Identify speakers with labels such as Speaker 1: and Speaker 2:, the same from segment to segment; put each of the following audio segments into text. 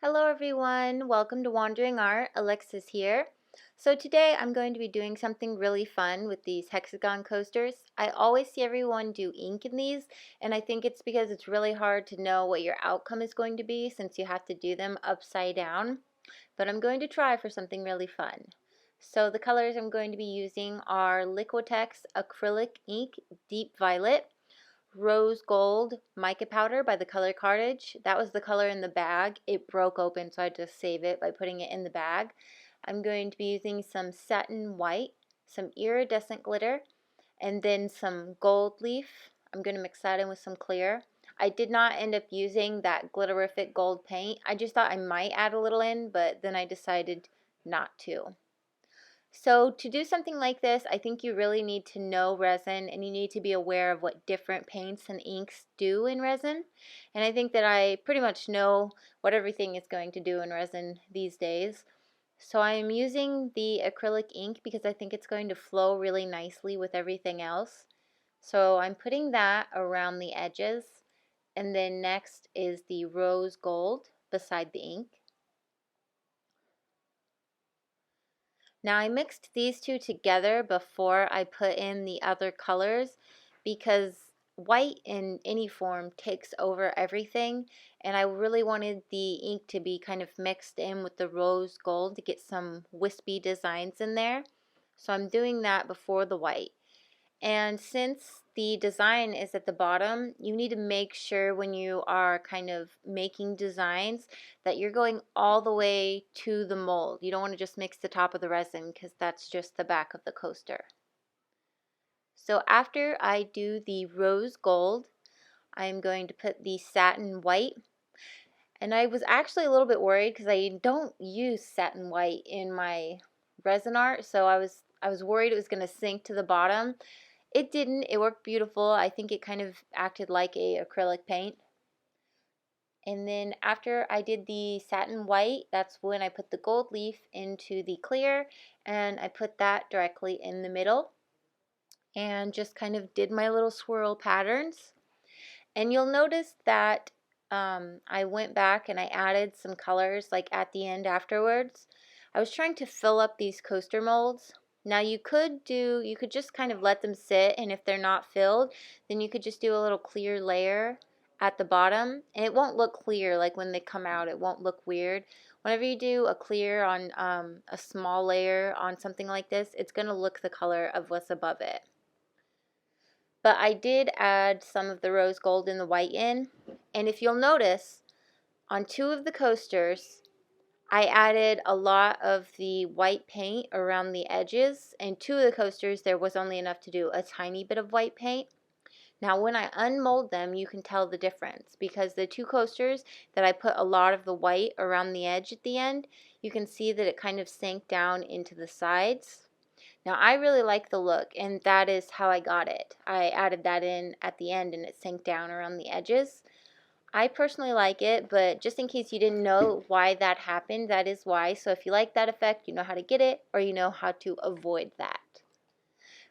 Speaker 1: Hello everyone, welcome to Wandering Art. Alexis here. So today I'm going to be doing something really fun with these hexagon coasters. I always see everyone do ink in these, and I think it's because it's really hard to know what your outcome is going to be since you have to do them upside down. But I'm going to try for something really fun. So the colors I'm going to be using are Liquitex Acrylic Ink Deep Violet, Rose Gold mica powder by the Color Cartage. That was the color in the bag. It broke open, so I just save it by putting it in the bag. I'm going to be using some satin white, some iridescent glitter, and then some gold leaf. I'm going to mix that in with some clear. I did not end up using that glitterific gold paint. I just thought I might add a little in, but then I decided not to. So to do something like this, I think you really need to know resin and you need to be aware of what different paints and inks do in resin. And I think that I pretty much know what everything is going to do in resin these days. So I'm using the acrylic ink because I think it's going to flow really nicely with everything else. So I'm putting that around the edges, and then next is the rose gold beside the ink. Now I mixed these two together before I put in the other colors because white in any form takes over everything, and I really wanted the ink to be kind of mixed in with the rose gold to get some wispy designs in there. So I'm doing that before the white. And since the design is at the bottom, you need to make sure when you are kind of making designs that you're going all the way to the mold. You don't want to just mix the top of the resin because that's just the back of the coaster. So after I do the rose gold, I'm going to put the satin white. And I was actually a little bit worried because I don't use satin white in my resin art, so I was worried it was going to sink to the bottom. It didn't. It worked beautiful. I think it kind of acted like a acrylic paint. And then after I did the satin white, that's when I put the gold leaf into the clear, and I put that directly in the middle and just kind of did my little swirl patterns. And you'll notice that I went back and I added some colors like at the end afterwards. I was trying to fill up these coaster molds. Now you could just kind of let them sit, and if they're not filled, then you could just do a little clear layer at the bottom, and it won't look clear like when they come out. It won't look weird. Whenever you do a clear on a small layer on something like this, it's going to look the color of what's above it. But I did add some of the rose gold and the white in, and if you'll notice, on two of the coasters, I added a lot of the white paint around the edges, and two of the coasters there was only enough to do a tiny bit of white paint. Now when I unmold them, you can tell the difference because the two coasters that I put a lot of the white around the edge at the end, you can see that it kind of sank down into the sides. Now I really like the look, and that is how I got it. I added that in at the end and it sank down around the edges. I personally like it, but just in case you didn't know why that happened, that is why. So if you like that effect, you know how to get it, or you know how to avoid that.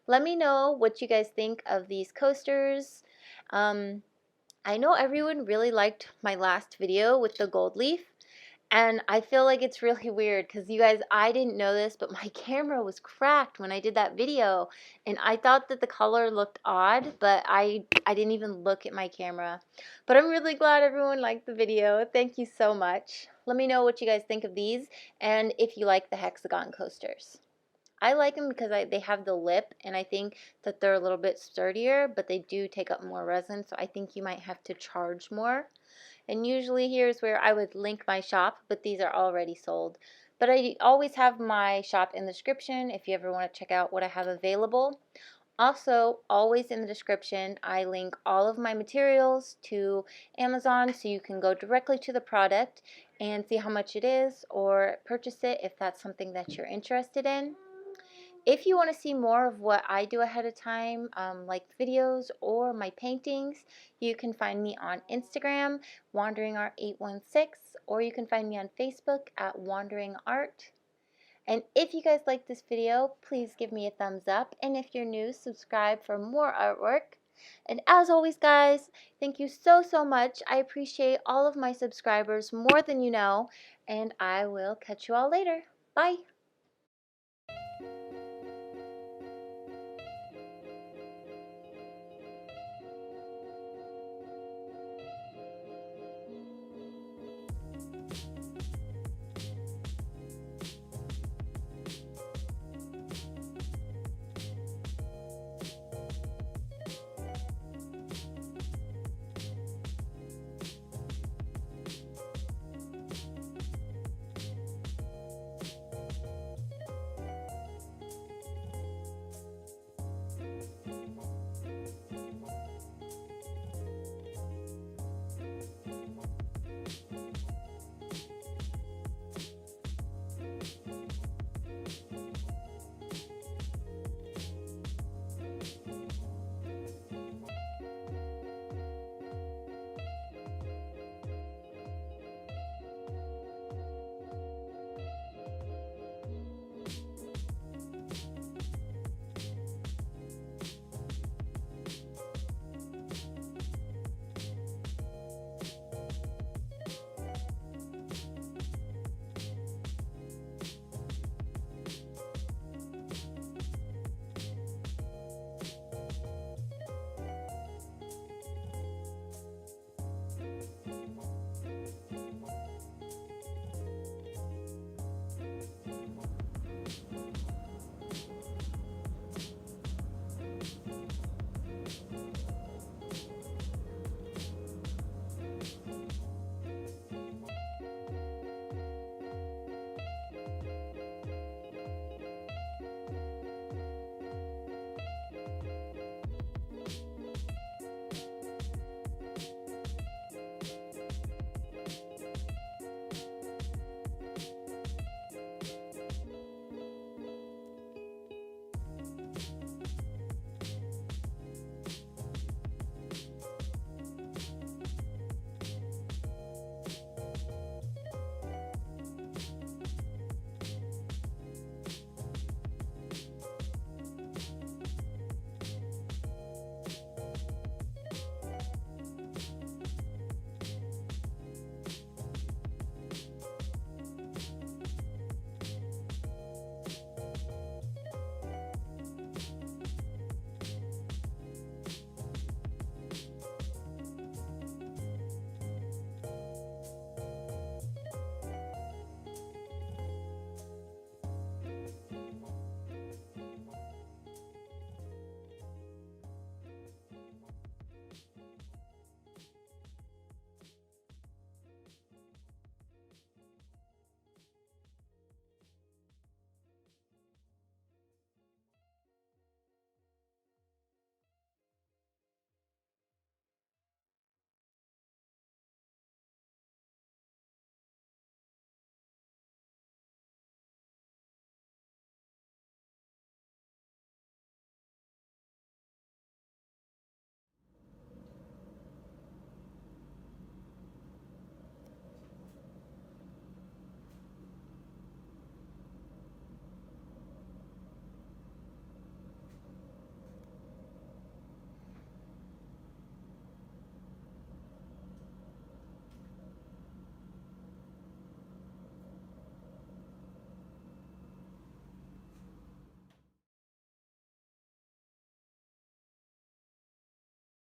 Speaker 1: Let me know what you guys think of these coasters. I know everyone really liked my last video with the gold leaf. And I feel like it's really weird because you guys, I didn't know this, but my camera was cracked when I did that video. And I thought that the color looked odd, but I didn't even look at my camera. But I'm really glad everyone liked the video. Thank you so much. Let me know what you guys think of these and if you like the hexagon coasters. I like them because they have the lip, and I think that they're a little bit sturdier, but they do take up more resin, so I think you might have to charge more. And usually here's where I would link my shop, but these are already sold. But I always have my shop in the description if you ever want to check out what I have available. Also, always in the description, I link all of my materials to Amazon so you can go directly to the product and see how much it is or purchase it if that's something that you're interested in. If you want to see more of what I do ahead of time, like videos or my paintings, you can find me on Instagram, WanderingArt816, or you can find me on Facebook at Wandering Art. And if you guys like this video, please give me a thumbs up. And if you're new, subscribe for more artwork. And as always, guys, thank you so much. I appreciate all of my subscribers more than you know, and I will catch you all later. Bye.